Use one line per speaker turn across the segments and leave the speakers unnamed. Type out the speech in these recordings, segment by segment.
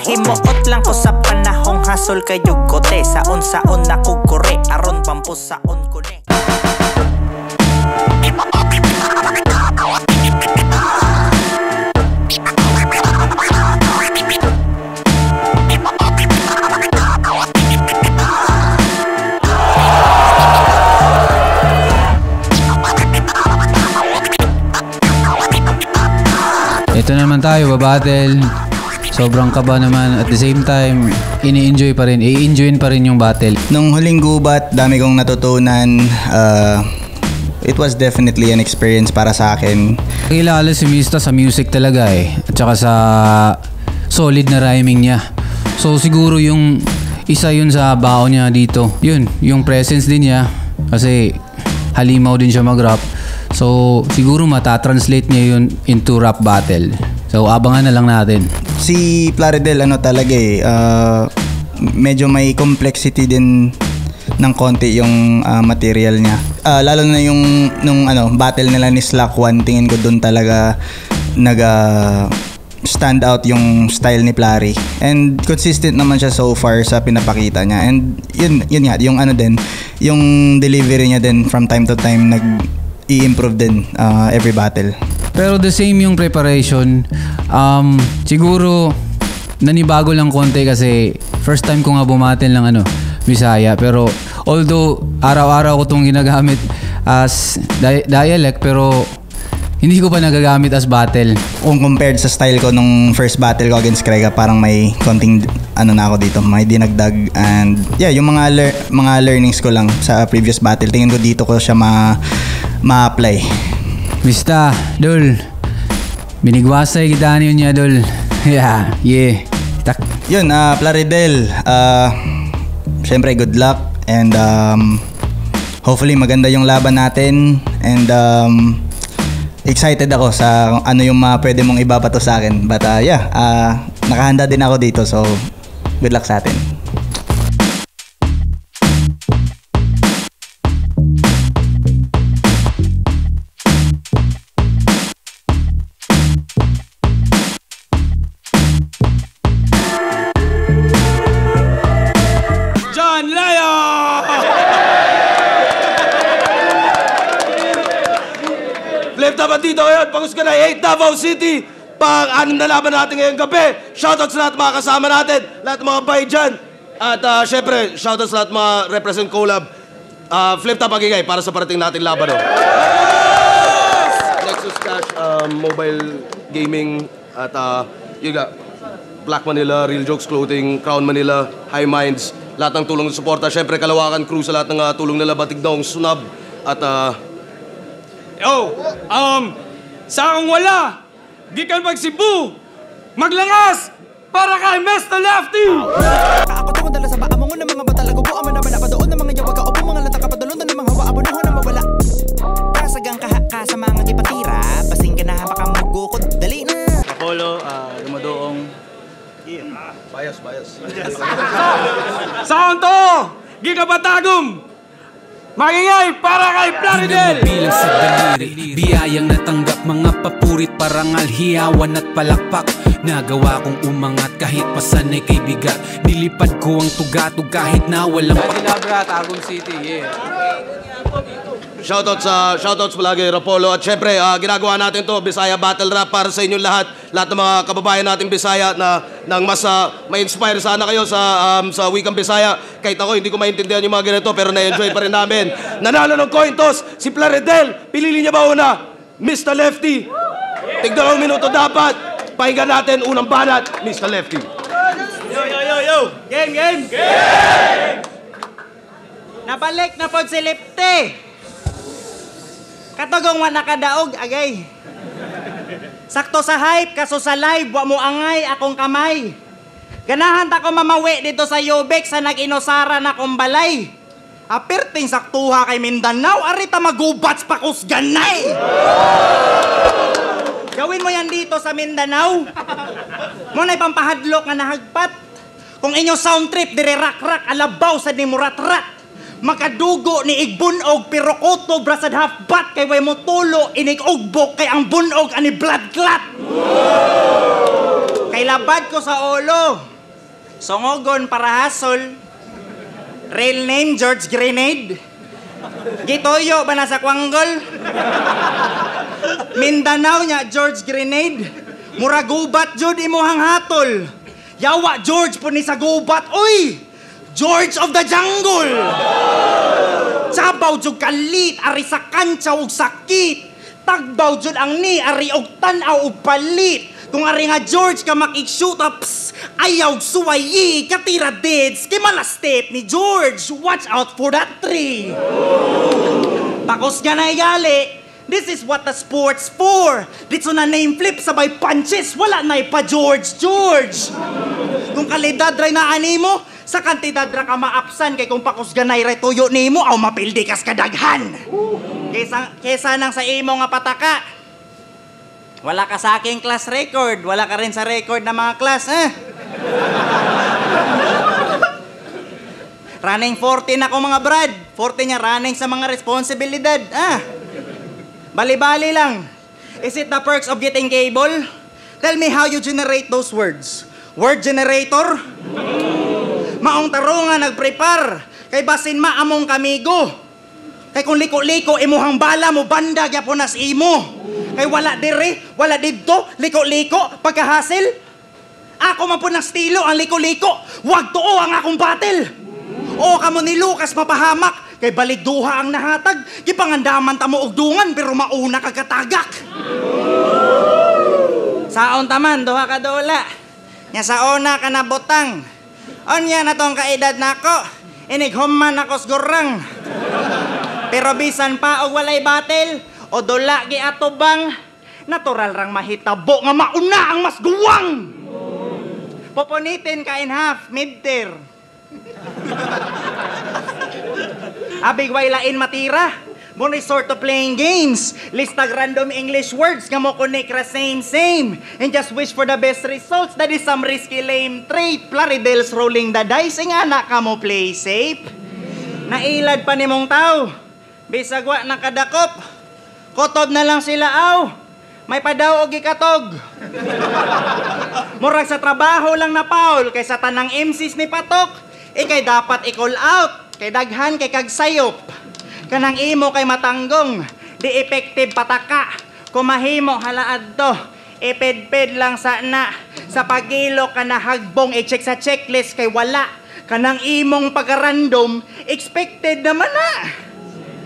Himuot lang ko sa panahong hasol kayo kote. Saon-saon na kugkore, aron pampos saon ko ne.
Ito naman tayo, babattle. Sobrang kaba naman. At the same time, ini-enjoy pa rin. I-enjoyin pa rin yung battle.
Nung huling gubat, dami kong natutunan. It was definitely an experience para sa akin.
Kilala si Mista sa music talaga eh. At saka sa solid na rhyming niya. So siguro yung isa yun sa baon niya dito. Yun, yung presence din niya. Kasi halimaw din siya mag-rap. So siguro matatranslate niya yun into rap battle. So abangan na lang natin.
Si Plaridel talaga eh, medyo may complexity din ng konti yung material niya. Lalo na yung nung battle nila ni Slack One, tingin ko doon talaga stand out yung style ni Plari. And consistent naman siya so far sa pinapakita niya. And yun nga, yung yung delivery niya din from time to time i-improve din every battle.
Pero the same yung preparation. Siguro nanibago lang konti kasi first time ko nga bumatil ng Bisaya. Pero although araw-araw ko itong ginagamit as dialect, pero hindi ko pa nagagamit as battle.
Kung compared sa style ko nung first battle ko against Krega, parang may konting na ako dito, may dinagdag. And yeah, yung mga learnings ko lang sa previous battle, tingin ko dito ko siya ma-apply.
Mista, Dol, binigwasay kita niyo niya, Dol. Yeah. Tak.
Yun, Plaridel, syempre good luck. And hopefully maganda yung laban natin. And excited ako sa ano yung pwede mong ibabato sa akin. But nakahanda din ako dito. So, good luck sa atin.
Flip dapat dito ngayon, pagos ka na 8 Davao City, pang-anim na laban natin ngayong gabi. Shoutouts sa lahat mga kasama natin, lahat ng mga bay dyan. At syempre, shoutouts sa lahat mga represent collab. Flip top magigay para sa parating nating laban. Nexus Cash, mobile gaming, at you got Black Manila, Real Jokes Clothing, Crown Manila, High Minds, lahat ng tulong ng suporta. Syempre, Kalawakan Crew sa lahat ng tulong nila, Batigdong, Sunab, at
sa akong wala, gikan pag Cebu, maglangas para kay Mr. Lefty!
Ako tungo dala sa baa mo ng mga batalago po, aman naman napadoon ng mga yawaga o mga lata kapadulon ng mga hawa abo na mawala. Kasagang ka sa mga gipatira, basing ka na baka magukod, dali na!
Apollo, Lumadoong.
Bias.
Saan to? Gikabatagom! Magingay para kay Plaridel!
Bilang sa daliri, biyayang natanggap, mga papurit, parangal, hiyawan at palakpak. Nagawa kong umangat kahit pasanay kay bigat. Nilipad ko ang tugatog kahit na walang
Labra, Tagum City, yeah.
Shoutouts palagi, Rapolo. At syempre, ginagawa natin to Bisaya Battle Rap para sa inyong lahat. Lahat ng mga kababayan nating Bisaya na nang mas ma-inspire sana kayo sa wikang Bisaya. Kahit ako, hindi ko maintindihan yung mga ganito, pero na-enjoy pa rin namin. Nanalo ng coin toss, si Plaridel. Pinili niya ba una? Mr. Lefty. Tigdalawang minuto dapat. Pakinggan natin unang banat, Mr. Lefty.
Yo! Game!
Nabalik na po si Lefty! Katugong wa nakadaog, agay.
Sakto sa hype, kaso sa live, wa mo angay akong kamay. Ganahan ta ko mamawi dito sa Yubek sa nag-inosara na kong balay. Apirting saktuha kay Mindanao, arita magubats pa kusganay. Gawin mo yan dito sa Mindanao. Muna'y pampahadlok nga nahagpat. Kung inyong sound trip, dire rak-rak, alabaw sa ni murat-rat. Makadugo ni igbunog, pero koto brasad half-bat, kay way mo tulo, inig-ugbok, kay ang bunog ani blood clot. Kay labad ko sa ulo. Songogon para hasol. Real name, George Grenade. Gitoyo ba na sa Kwanggol? Mindanao niya, George Grenade. Muragubat, jud imuhang hatol. Yawa, George po ni sa gubat. Uy! George of the Jungle! Sabaw jud kalit, ari sa kantsa ug sakit. Tagbaw jud ang ni, ari og tan-aw ug palit. Kung ari nga George ka makik-shoot ups, ayaw suwayi, katira deads, kay malastep ni George. Watch out for that tree. Pakos nga na igali. This is what the sport's for. Dito na name flip sabay punches, wala na pa George. Kung kalidad ray na animo, sa kantidad ra ka maapsan, kay kung pakos ganay ray tuyo nimo, aw mapildi kas kadaghan. Kesa nang sa imo nga pataka. Wala ka sa aking class record, wala ka rin sa record ng mga class, Running 40 na ko mga brad. 40 niya running sa mga responsibilidad, Bali-bali lang. Is it the perks of getting cable? Tell me how you generate those words. Word generator? Maong tarunga nagprepare. Kay basin maamong kamigo. Kay kung liko-liko, imuhang bala mo, banda gyapon nas imo. Kay wala dire, wala dito, liko-liko, pagkahasil. Ako man po ng estilo ang liko-liko. Wag tuo ang akong battle. O kamo ni Lucas mapahamak. Kay baligduha ang nahatag. Gipangandaman ta mo og dungan, pero mauna kagkatagak. Saon taman, duha ka dola. Nya sa una ka na botang. Onya na tong kaedad nako. Inighuman ako sgurang. Pero bisan pa og walay battle, o dola gi atubang, natural rang mahitabo nga mauna ang mas guwang. Poponitin ka in half, mid-tier. Abig way lain matira. Mo resort to playing games. Listag random English words nga mo connect ra same. And just wish for the best results. That is some risky lame trait. Plaridels rolling the dice. Nga na ka mo play safe. Nailad pa ni mong tao. Bisag wa nakadakop. Kotob na lang sila aw. May padaw og ikatog. Murag sa trabaho lang na Paul. Kay sa tanang MCs ni Patok. Ikay dapat i-call out. Kay daghan kay kagsayop. Kanang imo kay matanggong. Di effective pataka. Kumahimo halaad to. Iped-ped lang sa na. Sa pagilo ka na hagbong i-check sa checklist kay wala. Kanang imong pagka-random, expected naman na.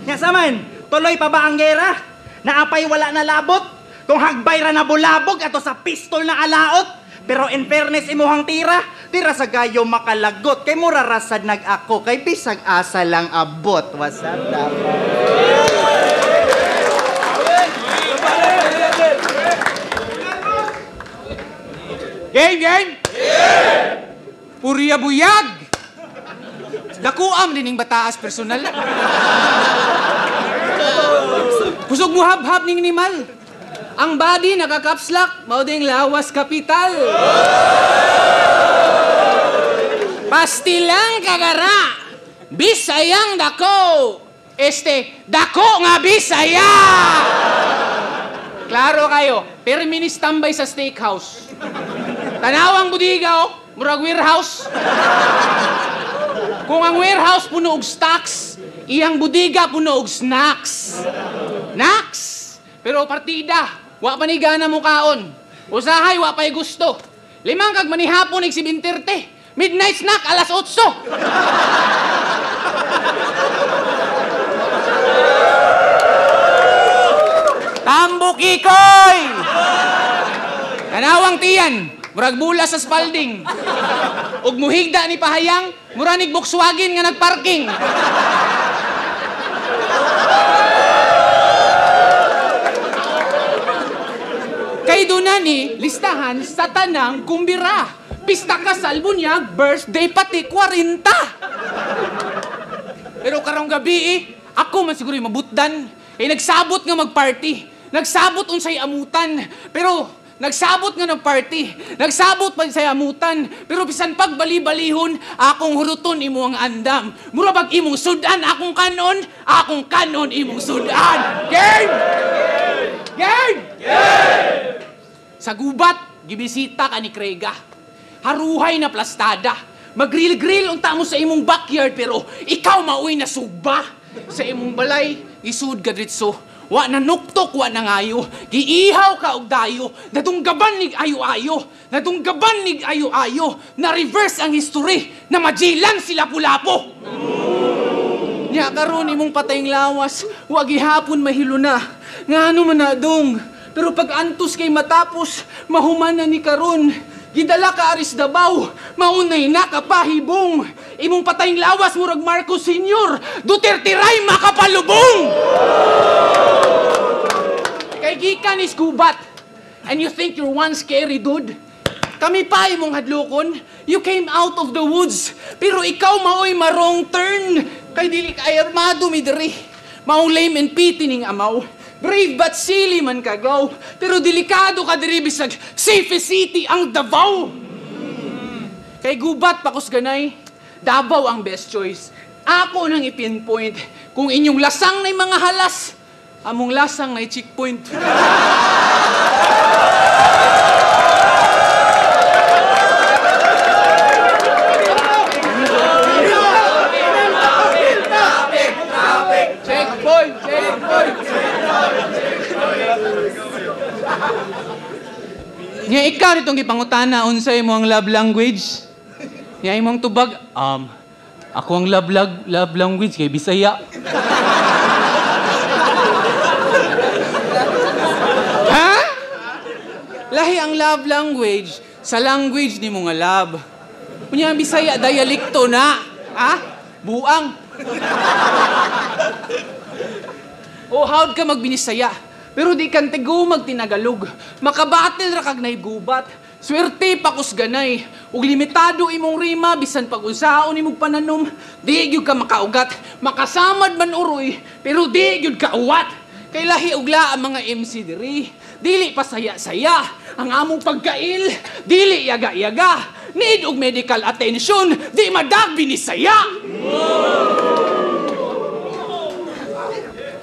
Nya saman, tuloy pa ba ang gera? Naapay wala na labot? Kung hagbay ra na bulabog ato sa pistol na alaot? Pero in fairness imuhang tira sa gayo makalagot. Kay mura rasad nag-ako, kay bisag asa lang abot. What's up, dapat?
Game! Puriya buyag! Dakuam dining bataas personal. Kusog mo hab-hab ning animal. Ang body nagka-capslock, mauding lawas kapital. Pastilang kagara, Bisayang dako. Dako nga Bisaya! Klaro kayo, perminis tambay sa steakhouse. Tanawang budiga, murag warehouse. Kung ang warehouse puno og stocks, iyang budiga puno og snacks. Pero partida, wa pa ni gana mo kaon. Usahay, wa pa'y gusto. 5 kag manihapon, 7:30. Midnight snack, 8:00. Tambok ikoy! Kanawang tiyan, murag bulas sa spalding. Ug muhigda ni pahayang, muranig Volkswagen nga nagparking. Kay doon na ni, listahan sa tanang kumbira. Pista kasal, bunyag, birthday, pati 40. Pero karong gabi ako man siguro yung mabutdan. Nagsabot nga mag-party. Nagsabot unsay amutan. Pero nagsabot nga ng party. Nagsabot pa sa amutan. Pero bisan pag bali-balihon, akong huruton imo ang andam. Murabag imong sudan, akong kanon imong sudan. Game! Game! Game! Sa gubat, gibisita ka ni Krega. Haruhay na plastada. Mag-grill-grill unta mo sa imong backyard pero ikaw mauwi na sugba. Sa imong balay, isud ka dritso. Wa na nuktok, wa na ngayo. Giihaw ka og dayo. Nadunggaban nig ayo-ayo. Nadunggaban nig ayo-ayo. Na-reverse ang history. Na majilan sila pulapo. Nya karon imong patayng lawas. Wa gihapon mahilo na. Ngano man na dong. Pero pag antos kay matapos, mahuman na ni karon. Gidala ka aris Davao, maunay na kapahibong. Imong patayng lawas murag Marcos Sr. Duterte ray makapalubong. Kay gikan is gubat. And you think you're one scary dude? Kami pa imong hadlokon. You came out of the woods. Pero ikaw maoy marong turn. Kay dili ka armado mi diri. Maong lame and pity ning amaw. Brave but silly man kagaw. Pero delikado ka diri bisag safe city ang Davao. Kay gubat pakos ganay, Davao ang best choice. Ako nang ipinpoint kung inyong lasang na mga halas, among lasang na checkpoint. Checkpoint! Checkpoint! Nya ikaw nitong gipangutana unsay mo ang love language? Nya imong tubag, ako ang love language kay Bisaya. Ha? Lahi ang love language sa language ni mo nga love. Unya ang Bisaya dialekto na, ha? Buang. O how'd ka magbinisaya? Pero di kan tigo magtinagalog. Makabatil ra kag naigubat. Swerte pakos ganay. Ug limitado imong rima bisan pag-unsaon imong pananom, di gyud ka makaugat. Makasamad man uroy, pero di gyud ka uwat. Kay lahi ugla ang mga MC diri. Dili pa saya-saya. Ang among pagkail, dili yaga-yaga. Need og medical attention, di madag binisaya.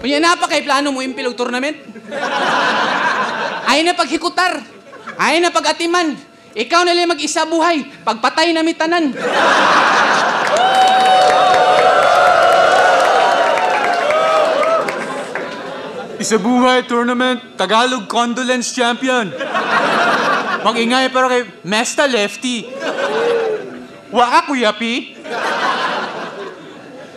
Unya na pa kay plano mo impilog tournament? Ay na paghikutar. Ay na pag-atiman. Ikaw na lang mag-isa buhay. Pagpatay na mitanan.
Isa buhay tournament, Tagalog condolence champion. Mag-ingay pero kay Mesta Lefty. Wa ako yapi.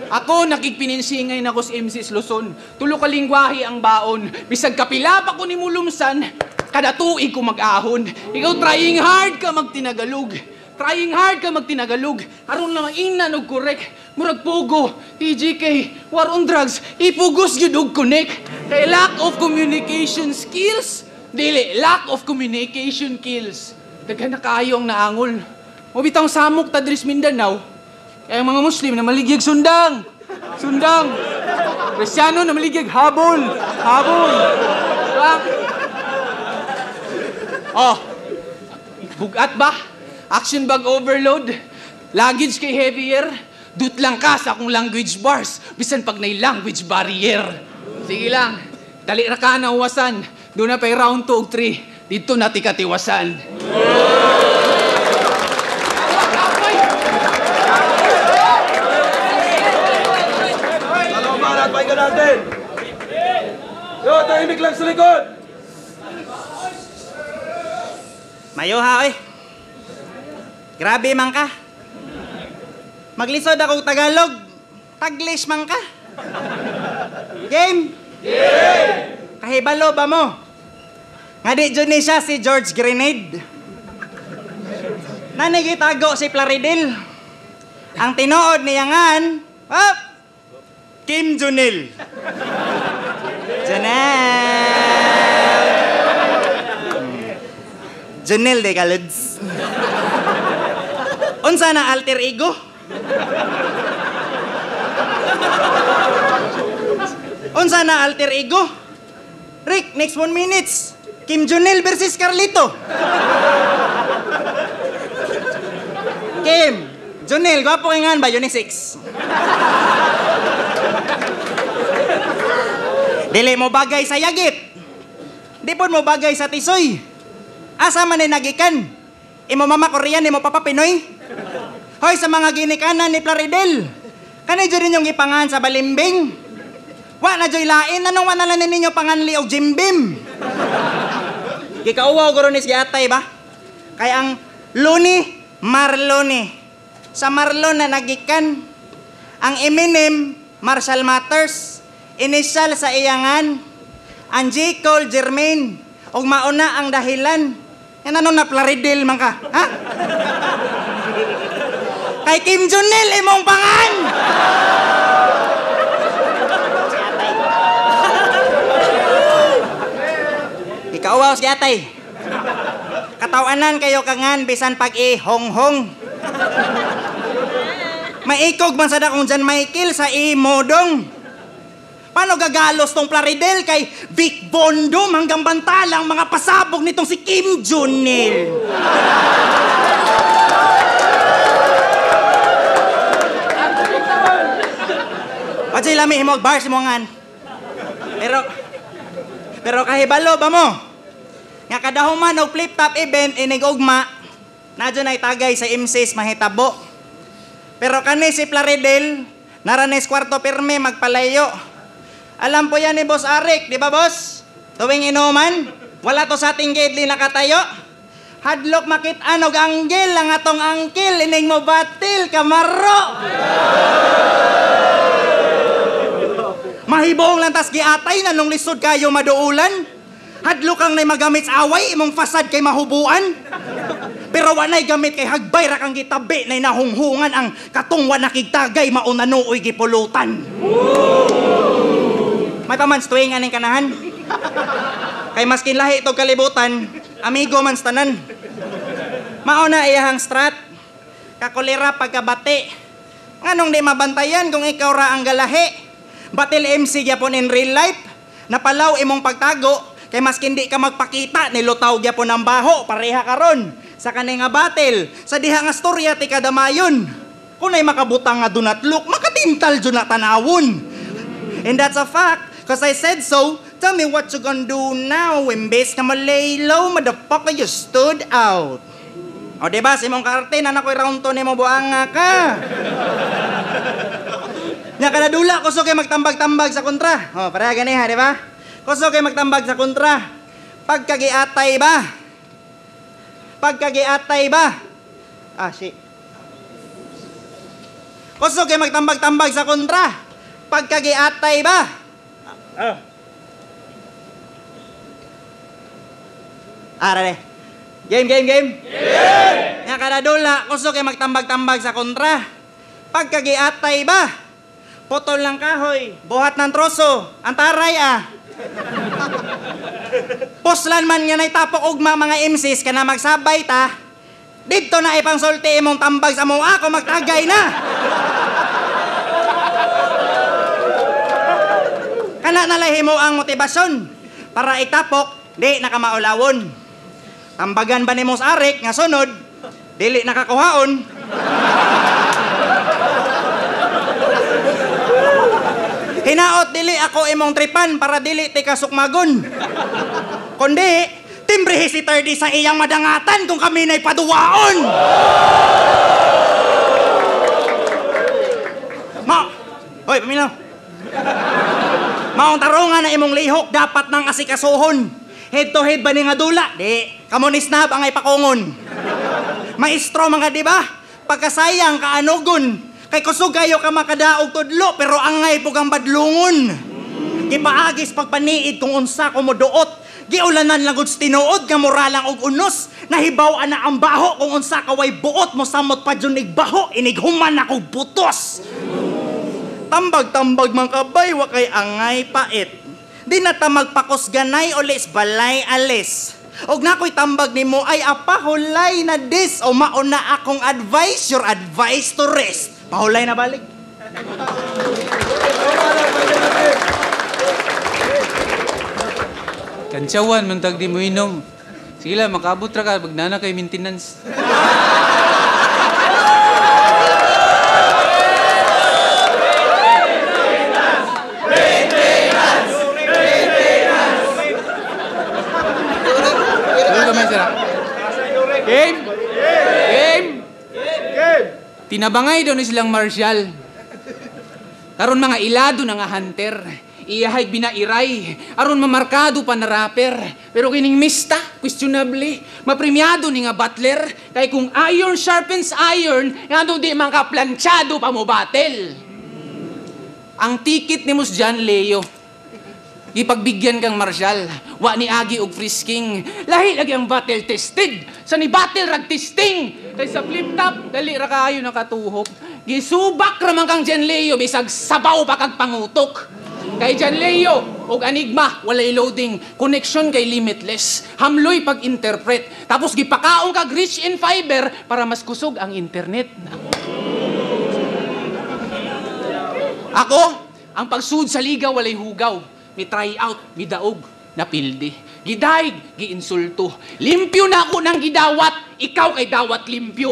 Ako nakigpininsingay na ko sa MC's Luzon. Tulo ka lingwahe ang baon. Bisag kapila pa ko ni mulumsan, kada tuig ko mag-ahon. Ikaw trying hard ka magtinagalog. Trying hard ka magtinagalog. Aron na mainan og correct. Murag pugo, TGK, war on drugs, ipugos yun og connect. Kay lack of communication skills. Dili, lack of communication kills. Daghan na kayo ang naangol. O bitang samok ta diri sa Mindanao. Kaya ang mga Muslim na maligyag sundang. Sundang. Kristyano na maligyag habol. Habol. Oh. Bugat ba? Action bag overload. Luggage kay heavier. Dut lang ka sa akong language bars. Bisan pag na'y language barrier. Sige lang. Dali ra ka na uwasan. Doon na pa'y round 2 o 3. Dito natin katiwasan.
Pahinga natin! Yo, tahimik lang sa likod!
Mayo ha, oy. Grabe man ka. Maglisod akong Tagalog. Taglish man ka. Game? Game! Kahibalo ba mo? Nga di dyan ni siya si George Grenade. Nanigitago si Plaridel. Ang tinuod niyangan, Kim Junil. Janelle. Jonel de Kalods. Unsa na alter ego? Unsa na alter ego? Rick, next 1 minutes. Kim Jonel versus Carlito. Kim, Jonel, gwapo kay ngan ba? Unisex. Dili mo bagay sa yagit. Di po mo bagay sa tisoy. Asa man nagikan? Imo mama Korean, imo papa Pinoy? Hoy, sa mga ginikanan ni Plaridel. Kanay dyan yung ipangan sa balimbing. Wa na joy lain, anong wanalan ninyo panganli og jimbim? Gikauwaw guro ni Atay ba? Kay ang Luni, Marloni. Sa Marlon na nagikan. Ang Eminem, Marshall Matters. Initial sa iyangan. Ang J. Cole Jermaine. Og mauna ang dahilan. Yan ano na Plaridel man ka? Ha? Kay Kim Jonel imong pangan! Ikaw si Atay. Katawanan kayo kangan bisan pag-i-hong-hong. Maikog man sa dakong John Michael sa i-modong. Paano gagalos tong Plaridel kay Vic Bondom hanggang bantalang mga pasabog nitong si Kim Jonel. Pajay lami himog bars mo ngan. Pero kahibalo ba mo? Nga kadahuman og flip top event inigugma nadyo na itagay sa MCs mahitabo. Pero kani si Plaridel naranes kwarto pirme magpalayo. Alam po yan ni Boss Arik, di ba boss? Tuwing inuman, wala to sa ating gate nakatayo. Hadlok makit-an og anggel ang atong angkil ining mo batil kamaro. Mahibong lang tas giatay na nung lisod kayo maduulan. Hadlok kang nay magamit sa away imong fasad kay mahubuan. Pero walay gamit kay hagbay ra kang gitabi nay nahunghungan ang katungwa nakigtagay maunanuoy gipulutan. May pamans tuwing aning kanahan. Kay maskin lahi itong kalibutan, amigo man tanan. Mauna iyahang strat, kakulira pagkabati. Nganong di mabantayan kung ikaw ra ang galahi? Batil MC gyapon in real life, napalaw imong pagtago, kay maskin di ka magpakita, nilutaw gyapon ang baho, pareha karon. Sa kanay nga batil, sa diha nga storya ti kadamayon. Kunay makabutang nga dunatluk, makatintal dyan na tanawon. And that's a fact. Cause I said so, tell me what you gonna do now. Imbes ka malay low, motherfucker, you stood out. O diba, si mong karte na nakoy round to ni mo buanga ka. Nya kanadula, kuso kay magtambag-tambag sa kontra. O, pareha gani ha, diba? Kuso kay magtambag sa kontra. Pagkagiatay ba? Pagkagiatay ba? Ah, shit. Kuso kay magtambag-tambag sa kontra. Pagkagiatay ba? Arare. Game. Nga kanadula, kuso kay magtambag-tambag sa kontra. Pagkagiatay ba? Potol ng kahoy, buhat ng troso, antaray Puslan man nga naitapok ugma mga MCs ka na magsabay ta. Dito na ipang sulti imong tambag sa mua ako magtagay na. Kana nalahi mo ang motibasyon para itapok, di nakamaulawon. Tambagan ba ni Mos Arik nga sunod, dili nakakuhaon. Hinaot dili ako imong tripan para dili ti kasukmagon. Kundi, timbrihi si Tardy sa iyang madangatan kung kami na'y paduwaon. Hoy, paminaw. Maong tarungan na imong lihok dapat nang asikasuhon. Head to head ba ni nga dula? Di, kamunisnab ang ipakungon. Maestro mga di ba? Pagkasayang kaanugon. Kay kusog kayo ka makadaog tudlo pero angay pugang badlungon. Kipaagis pagpaniid kung unsa ko moduot. Giulanan lang gud tinuod nga moralang og unos. Nahibaw na ang baho kung unsa ka way buot mo samot pa jud baho inighuman ako butos. Tambag-tambag man kabay wa kay angay pait. Di na ta magpakos ganay ulis balay alis. Og nako'y tambag nimo ay apahulay na this o mauna akong advice, your advice to rest. Pahulay na balik.
Kantsawan, mantag di mo inom. Sige lang, makabot ra ka, magnana kay maintenance. Game! Game! Game! Tinabangay daw ni silang martial. Karon mga ilado na nga hunter. Iyahay binairay. Aron mamarkado pa na rapper. Pero kining mista, questionably. Mapremyado ni nga butler. Kay kung iron sharpens iron, nga daw di man ka planchado pa mo battle. Ang ticket ni Mus John Leo. Ipagbigyan kang martial, wa ni agi og frisking. Lahi lagi ang battle tested. Sa ni battle rag testing. Kay sa flip top, dali ra kayo nakatuhok. Gisubak ra man kang John Leo bisag sabaw pa kag pangutok. Kay John Leo og Enigma walay loading, connection kay limitless. Hamloy pag-interpret. Tapos gipakaon kag rich in fiber para mas kusog ang internet. Ako, ang pagsud sa liga walay hugaw. Mi try out, mi daog, napildi. Gidayg, giinsulto. Limpyo na ako ng gidawat, ikaw kay dawat limpyo.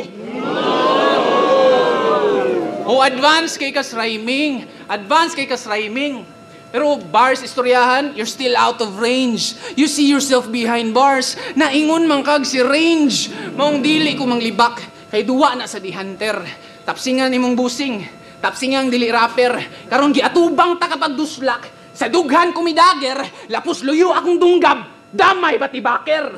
O advance kay kas rhyming. Advance kay kas rhyming. Pero bars, istoryahan, you're still out of range. You see yourself behind bars. Naingon man kag si range. Maong dili ko manglibak. Kay duwa na sa di hunter. Tapsingan imong busing. Tapsingan dili rapper. Karon giatubang ta kapag duslak. Sa dughan kumidager, lapos luyo akong dunggab, damay batibaker.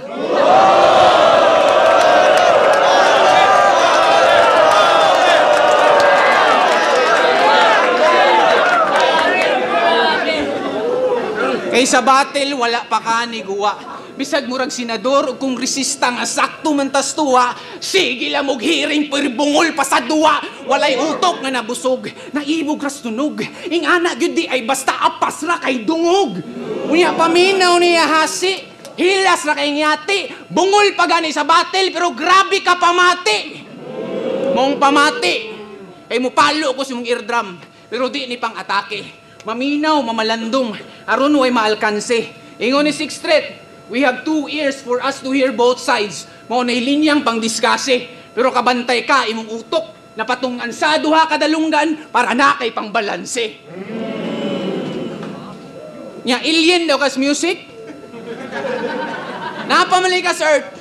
Kay sa battle, wala pa ka ni guwa. Bisag murag senador o kongresista nga sakto man tas tuwa, sige lang og hiring perbungol pa sa duwa. Walay utok nga nabusog, naibog ras tunog. Ing ana gyud di ay basta apas ra kay dungog. Unya paminaw niya hasi, hilas ra kay ngati. Bungol pa gani sa battle pero grabe ka pamati. Mong pamati. Kay mo palo ko si mong eardrum, pero di ni pang atake. Maminaw, mamalandong, aron way maalkanse. Ingon ni Sixth Street, we have 2 ears for us to hear both sides. Mao nay linyang pangdiskase. Pero kabantay ka imong utok na patungan sa duha kadalunggan para na kay pangbalanse. Nya alien daw kas music. Napamali ka Earth.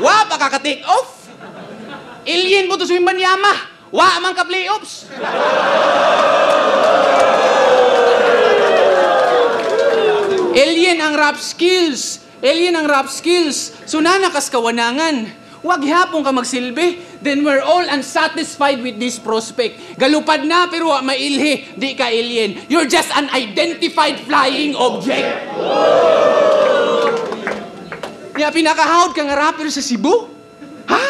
Wa pa ka take off. Alien po to sa Banyama. Wa man ka playoffs. Alien ang rap skills. Alien ang rap skills. So nanakas kawanangan. Wag hapon ka magsilbi. Then we're all unsatisfied with this prospect. Galupad na pero mailhi. Di ka alien. You're just an identified flying object. Niya pinakahawd ka nga rapper sa Cebu? Ha?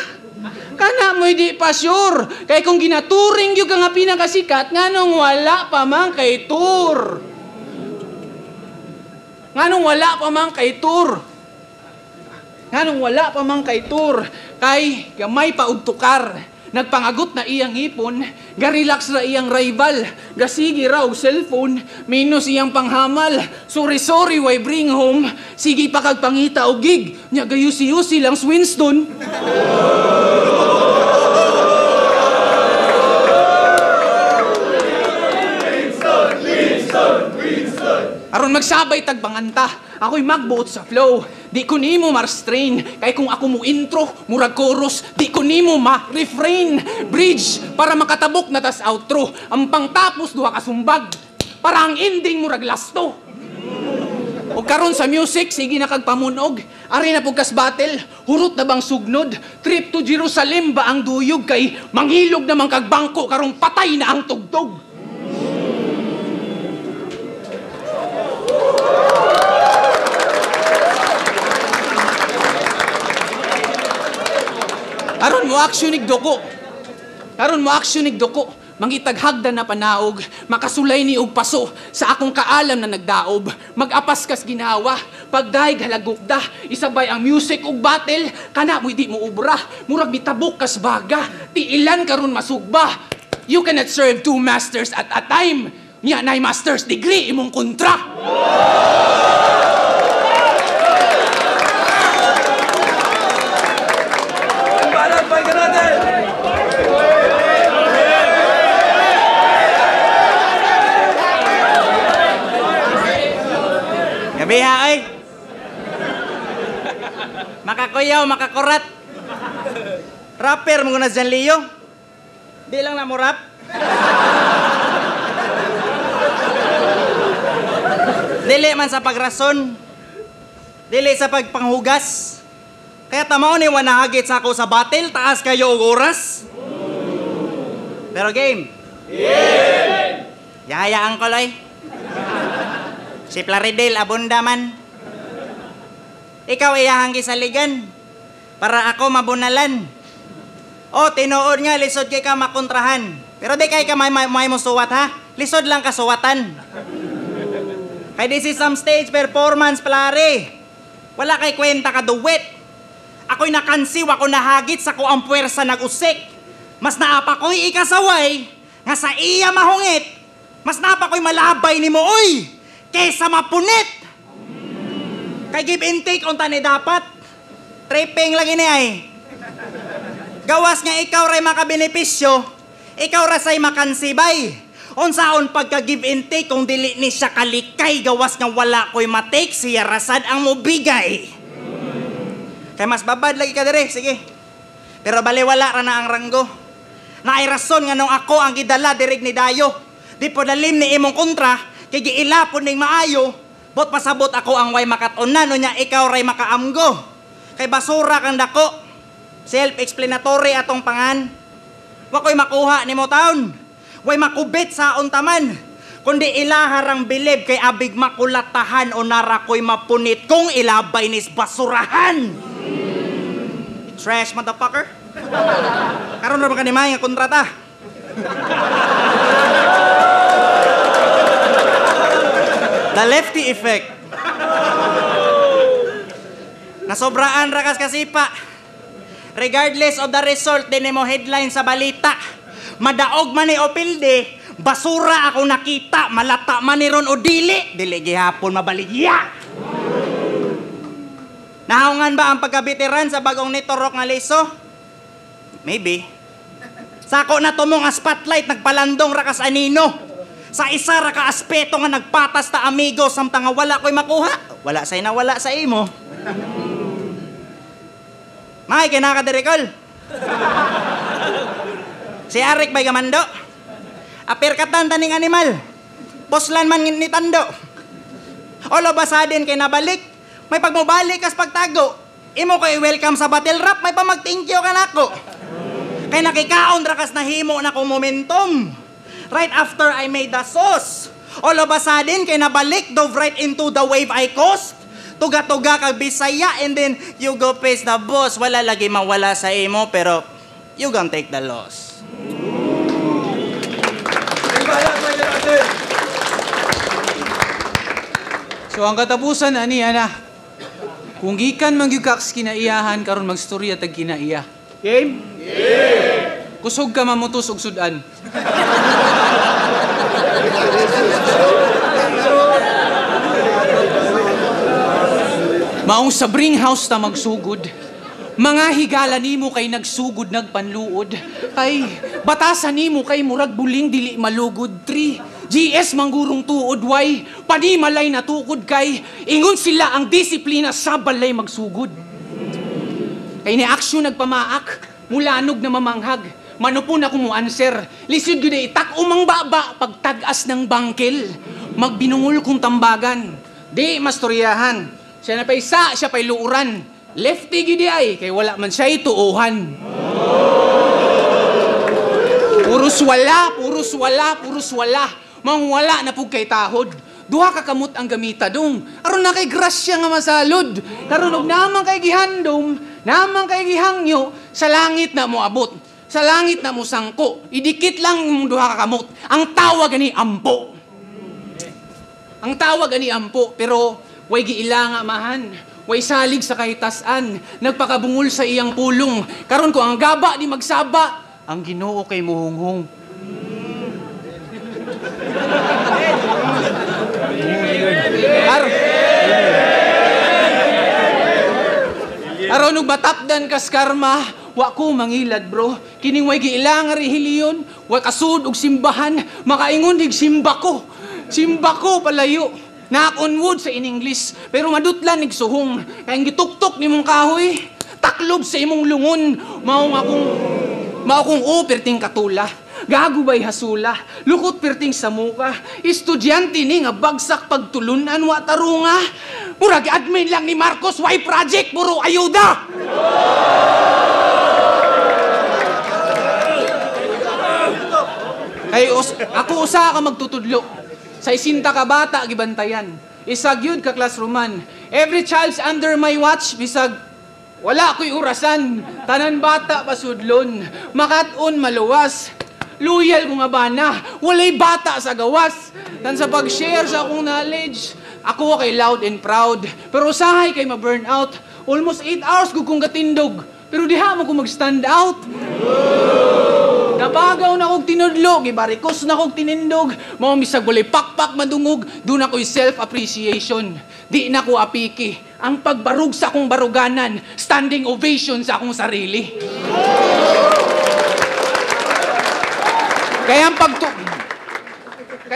Kana mo'y di pa sure. Kaya kung ginaturing yung ka nga pinakasikat, nga nung wala pa man kay tour. Nganong wala pa man kay tour. Nganong wala pa man kay tour. Kay gamay pa og tukar. Nagpangagot na iyang hipon. Garelax ra iyang rival. Gasigi ra og cellphone. Minus iyang panghamal. Sorry, why bring home? Sige pa kag pangita og gig. Nya gayusi-yusi lang Winston. Aron magsabay tagbanganta, ako'y magbuot sa flow. Di ko nimo ma-restrain. Kay kung ako mo intro, murag chorus, di ko nimo ma-refrain. Bridge, para makatabok na tas outro. Ang pangtapos, duha kasumbag. Para ang ending murag lasto. O karon sa music, sige na kagpamunog. Ari na pugkas battle, hurot na bang sugnod? Trip to Jerusalem ba ang duyog? Kay manghilog naman kag bangko, karong patay na ang tugtog. Karon mo aksyonig doko. Karon mo aksyonig doko. Mangitaghagdan na panaog. Makasulay ni og paso sa akong kaalam na nagdaob. Mag-apas kas ginawa. Pagdaig halagukda, isabay ang music ug battle, kana mo di mo ubra, murag bitabok kas baga, tiilan karon masugba. You cannot serve two masters at a time. Nya nay master's degree imong kontra.
Gabiha, ay! Makakuyaw, makakurat. Rapper mo na dyan, Leo. Di lang na mo rap. Dili man sa pagrason. Dili sa pagpanghugas. Kaya tamaw ni wanahagit sa ako sa battle, taas kayo og oras. Pero game. Game! Yahayaan ko, Loy. Si Plaridel, abunda man. Ikaw iyahang gisaligan para ako mabunalan. O, tinuod nga, lisod kay ka makontrahan. Pero di kay ka may mo suwat, ha? Lisod lang ka suwatan. Kay this is some stage performance, Plare. Wala kay kwenta ka duwit. Ako'y nakansiw, ako nahagit sa ko ang puwersa nag-usik. Mas naapa ko'y ikasaway, nga sa iya mahungit. Mas naapa ko'y malabay ni mo, oy! Kesa mapunit. Kay give and take unta ni dapat. Tripping lagi ni ay. Gawas nga ikaw ray makabenepisyo, ikaw ra say makansibay. Unsaon pagka give and take kung dili ni siya kalikay, gawas nga wala ko'y matake, siya rasad ang mobigay. Kay mas babad lagi ka dire, sige. Pero baliwala ra na ang ranggo. Naay rason nga nung ako ang gidala dirig ni Dayo. Di po dalim ni imong kontra, kay giilapon ning maayo, bot pasabot ako ang way makatunan, no nya ikaw ray makaamgo. Kay basura kang dako. Self-explanatory atong pangan. Wa ko'y makuha ni mo taon. Way makubit sa untaman. Kundi ilaharang bilib kay abig makulatahan o nara ko'y mapunit kung ilabay nis basurahan. Trash motherfucker. Karon ra man kanimay nga kontrata. The lefty effect. Nasobraan rakas kasipa. Regardless of the result, din mo headline sa balita. Madaog man ni opilde, basura ako nakita, malata man ni ron o dili. Dili gihapon mabaligya. Nahungan ba ang pagkabitiran sa bagong nitorok nga liso? Maybe. Sako na to mong spotlight, nagpalandong rakas anino. Sa isa ra ka aspeto nga nagpatas ta amigo samtang nga wala ko'y makuha. Wala say nawala sa imo. May kinakadirikol. Si Arik bay gamando. Apirkatan taning animal. Poslan man ni tando. Olo basadin kay nabalik. May pagmubalik kas pagtago. Imo ko'y welcome sa battle rap, may pamag-thank you ka nako. Kay nakikaon ra kas nahimo na kong momentum. Right after I made the sauce. All of a sudden, kay nabalik, dove right into the wave I caused. Tuga-tuga kag Bisaya, and then you go face the boss. Wala lagi mawala sa imo, pero you gonna take the loss.
So ang katapusan, ani, ana. Kung gikan mangyukaks kinaiyahan, karon magstorya tag kinaiya. Game? Yeah! Kusog ka mamutos og sudan. Maong sa bring house ta magsugod. Mga higala nimo kay nagsugod nagpanluod. Ay, batasan nimo kay murag buling dili malugod. 3, GS manggurong tuod way. Panimalay na tukod kay ingon sila ang disiplina sa balay magsugod. Kay ni aksyon nagpamaak, mulanog na mamanghag. Manupon ako mo answer. Lisod gud itak umang baba pagtagas ng bangkel. Magbinungol kong tambagan. Di mastoryahan. Siya na pa isa, siya pa'y luuran. Lefty gidi ay, kay wala man siya ituuhan. Puros wala, puros wala, puros wala. Mangwala na pug kay tahod. Duha ka kamot ang gamita dong. Aron na kay grasya nga masalod. Karon og naman kay gihandom, naman kay gihangyo, sa langit na mo abot. Sa langit na mo sangko. Idikit lang mong duha ka kamot. Ang tawag ani ampo. Ang tawag ani ampo, pero
way giila nga mahan, way salig sa kahitasan, nagpakabungol sa iyang pulong. Karon ko ang gaba di magsaba, ang Ginoo kay muhunghong. Aron ug matapdan kas karma, wa ko mangilad bro. Kining way giila nga rehiliyon, wa kasud og simbahan, makaingon dig simba ko. Simba ko palayo. Knock on wood sa in English, pero madutlan nig suhong. Kaya gituktok nimong kahoy, taklob sa imong lungon. Mao akong perting katula. Gagubay hasula, lukot perting sa muka. Estudyante ni nga bagsak pagtulunan wa tarunga. Murag admin lang ni Marcos, why project puro ayuda. Kay ako usa ka magtutudlo. Sa isinta ka bata gibantayan. Isag yun ka classrooman. Every child's under my watch, bisag wala ko'y urasan. Tanan bata pasudlon. Makat-on maluwas. Loyal ko nga bana. Walay bata sa gawas. Tan sa pag-share sa akong knowledge, ako kay loud and proud. Pero usahay kay ma-burn out. Almost 8 hours kung katindog. Pero diha mo kung mag-stand out. Napagaw na kong tinudlog, ibarikos na kong tinindog. Mga misag walay pakpak madungog, doon ako'y self-appreciation. Di na ko apiki. Ang pagbarug sa akong baruganan, standing ovation sa akong sarili. Kaya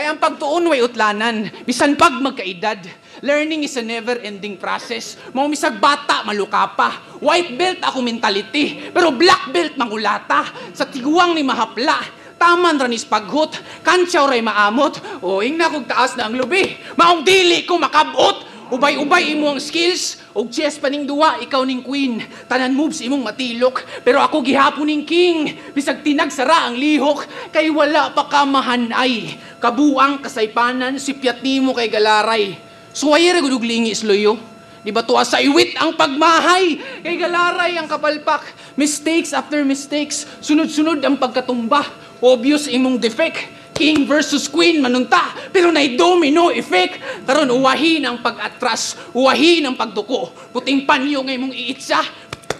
ang pagtuon way utlanan, bisan pag magkaedad. Learning is a never-ending process. Mga misag bata, maluka pa. White belt ako mentality, pero black belt mangulata. Sa tiguang ni mahapla, taman ranis paghot, kantsaw ray maamot, o ing na kong taas na ang lubi. Maong dili ko makabot. Ubay-ubay imo ang skills, og chess paning duwa, ikaw ning queen. Tanan moves imong matilok, pero ako gihapon ning king. Bisag tinagsara ang lihok, kay wala pa ka mahanay. Kabuang kasaypanan, sipyat nimo kay galaray. Suway ra gud og lingi isloyo. Di ba tuwa sa iwit ang pagmahay, kay galaray ang kapalpak. Mistakes after mistakes, sunod-sunod ang pagkatumba. Obvious imong defect. King versus queen manunta, pero na'y domino effect. Karon uwahin ang pag-atras, uwahin ang pagduko. Puting panyo ngay mong iitsa,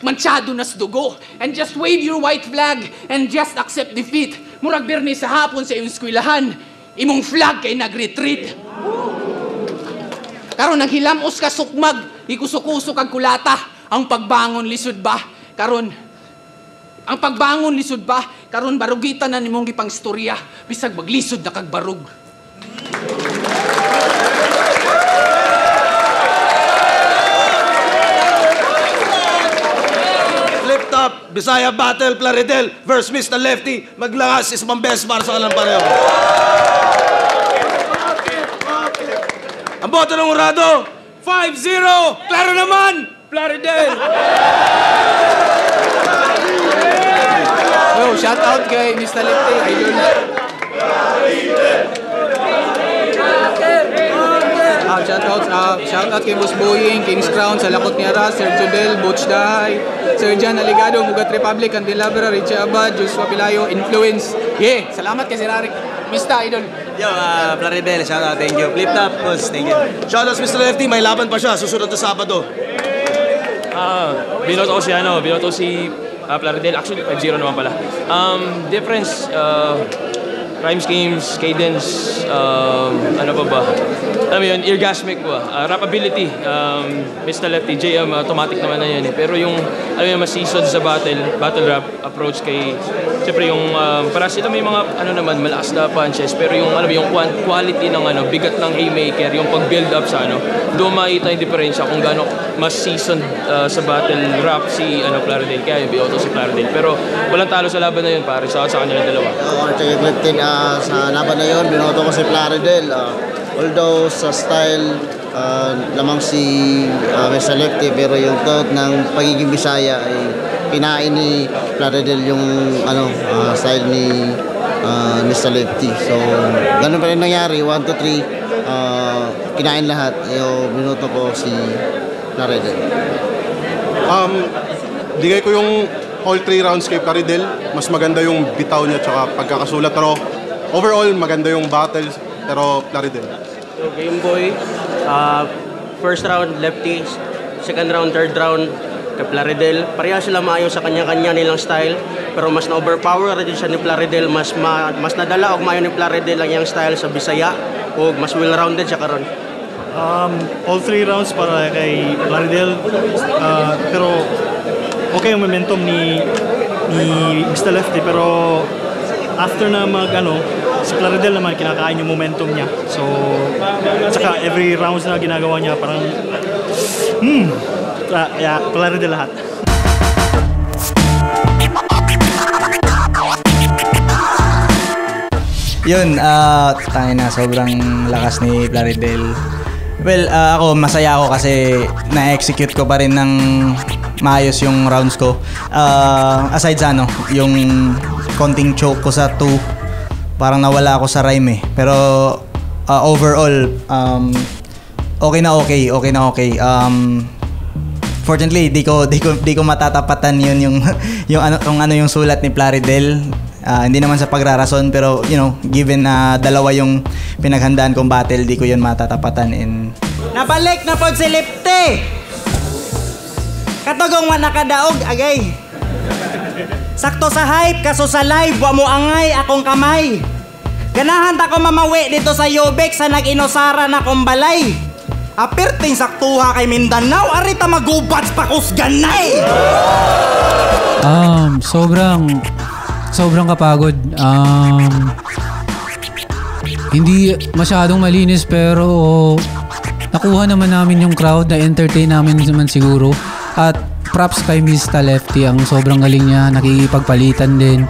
mansyado nas dugo. And just wave your white flag and just accept defeat. Murag birni sa hapon sa imong eskwelahan, imong flag kay nag-retreat. Karon naghilamos ka sukmag, ikusok-usok ang kulata. Ang pagbangon lisod ba? Karon ang pagbangon lisod ba? Karon barugitan na nimong gipang istorya. Bisag maglisod na kagbarug.
Flip top, Bisaya Battle, Plaridel versus Mr. Lefty. Maglangas is mambes para sa kalang pareho. Ang boto ng urado, 5-0. Klaro naman, Plaridel.
Yo, shout out kay Mr. Lefty, idol. Shout out kay Boss Boying, King's Crown, sa Lakot Niara, Sir Jodel, Butch Dahay, Sir Jan Aligado, Mugat Republic, Candelabra, Richie Abad, Joshua Pilayo, Influence. Yeah, salamat kay Sir Arik. Mr. Idol.
Yo, Plaridel, shout out, thank you. Flip top, boss, thank you.
Shout out Mr. Lefty, may laban pa siya, susunod na Sabado.
Binoto ko si Plaridel. Actually, 5-0 naman pala. Difference, rhyme schemes, cadence, ano pa ba? Alam mo yun, eargasmic ba? Rapability, Mr. Lefty, JM, automatic naman na yun eh. Pero yung, alam mo yun, mas seasoned sa battle rap approach kay, siyempre yung, para sila may mga, ano naman, malakas na punches, pero yung, alam mo yung quality ng, bigat ng haymaker, yung pag-build up sa, doon makita yung diferensya kung gaano mas seasoned sa battle rap si, Plaridel, kaya yung bioto si Plaridel. Pero walang talo sa laban na yun, pare, sa kanila dalawa.
Sa laban na yun, binoto ko si Plaridel. Although sa style, lamang si Mr. Lefty, pero yung thought ng pagiging Bisaya ay kinain ni Plaridel yung style ni Mr. Lefty. So, ganun pa rin nangyari, 1-2-3, kinain lahat. Binoto ko si Plaridel.
Digay ko yung all 3 rounds kay Plaridel. Mas maganda yung bitaw niya tsaka pagkakasulat. Pero overall, maganda yung battle. Pero Plaridel.
So, Game Boy,
first round, lefty. Second round, third round, kay Plaridel. Pareha sila maayon sa kanya-kanya nilang style. Pero mas na-overpower rin siya ni Plaridel. Mas nadala o maayon ni Plaridel ang iyang style sa Bisaya. O mas well-rounded siya karon.
All 3 rounds para kay Plaridel. Pero okay yung momentum ni Mr. Lefty. Pero after na si Plaridel naman kinakain yung momentum niya. So, at saka every rounds na ginagawa niya parang Plaridel lahat.
Yun, tayo na sobrang lakas ni Plaridel. Well, ako masaya ako kasi na-execute ko pa rin ng maayos yung rounds ko. Aside sa yung konting choke ko sa 2, parang nawala ako sa rhyme eh. Pero overall, okay na okay. Fortunately, di ko matatapatan yun yung ano yung sulat ni Plaridel. Hindi naman sa pagrarason, pero given na dalawa yung pinaghandaan kong battle, di ko yun matatapatan.
Nabalik na po si Lefty! Katugong nakadaog, agay. Sakto sa hype, kaso sa live, wa mo angay akong kamay. Ganahan ta ko mamawi dito sa Yobek sa nag-inosara na kong balay. Apirting saktuha kay Mindanao, arita magubats pa kusganay.
Sobrang kapagod. Hindi masyadong malinis pero nakuha naman namin yung crowd, na-entertain namin naman siguro. At props kay Mr. Lefty, ang sobrang galing niya, nakikipagpalitan din.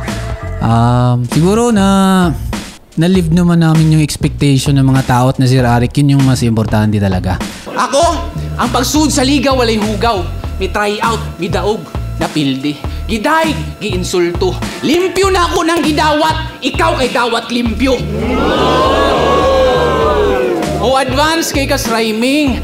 Siguro na-live naman namin yung expectation ng mga tao at na Sir Arik, yun yung mas importante talaga.
Ako, ang pagsud sa liga walay hugaw. May try out, may daog, napildi. Gidaig, giinsulto. Limpyo na ako ng gidawat, ikaw kay dawat limpyo. Advance kay kas rhyming.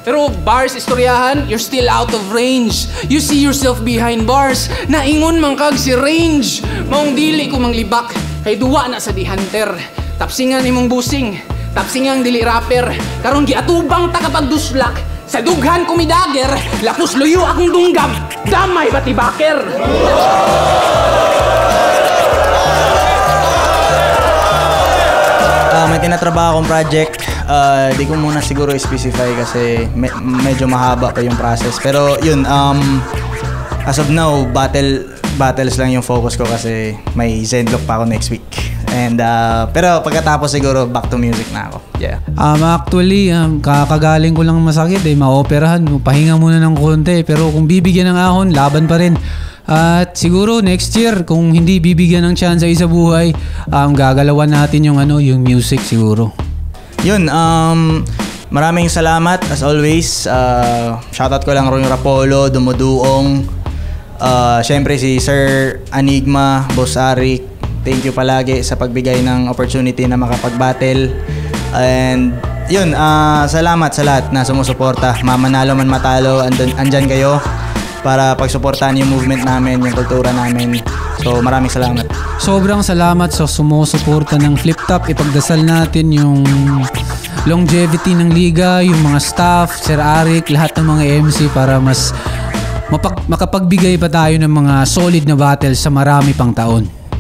Pero bars, istoryahan, you're still out of range. You see yourself behind bars. Naingon man kag si range. Maong dili ko manglibak, kay duwa na sa di hunter. Tapsingan imong busing, tapsingang dili rapper. Karon giatubang ta kapag duslak. Sa dughan ko mi dagger, lapos luyo akong dunggab. Damay pati baker.
May tinatrabaho akong project. Di ko muna siguro specify kasi medyo mahaba pa yung process. Pero yun, as of now, battles lang yung focus ko kasi may Zenlock pa ako next week. And pero pagkatapos siguro back to music na ako. Yeah.
Actually, kakagaling ko lang masakit maoperahan, pahinga muna ng konti. Pero kung bibigyan ng ahon, laban pa rin. At siguro next year, kung hindi bibigyan ng chance sa buhay, gagalawan natin yung music siguro.
Yun, maraming salamat as always. Shoutout ko lang Ron Rapolo, Dumuduong, syempre si Sir Anigma, Boss Arik. Thank you palagi sa pagbigay ng opportunity na makapag-battle. And yun, salamat sa lahat na sumusuporta. Mamanalo man matalo, andyan kayo para pagsuportahan yung movement namin, yung kultura namin. So maraming salamat.
Sobrang salamat sa sumusuporta ng Flip Top. Ipagdasal natin yung longevity ng liga, yung mga staff, Sir Arik, lahat ng mga MC para mas makapagbigay pa tayo ng mga solid na battles sa marami pang taon.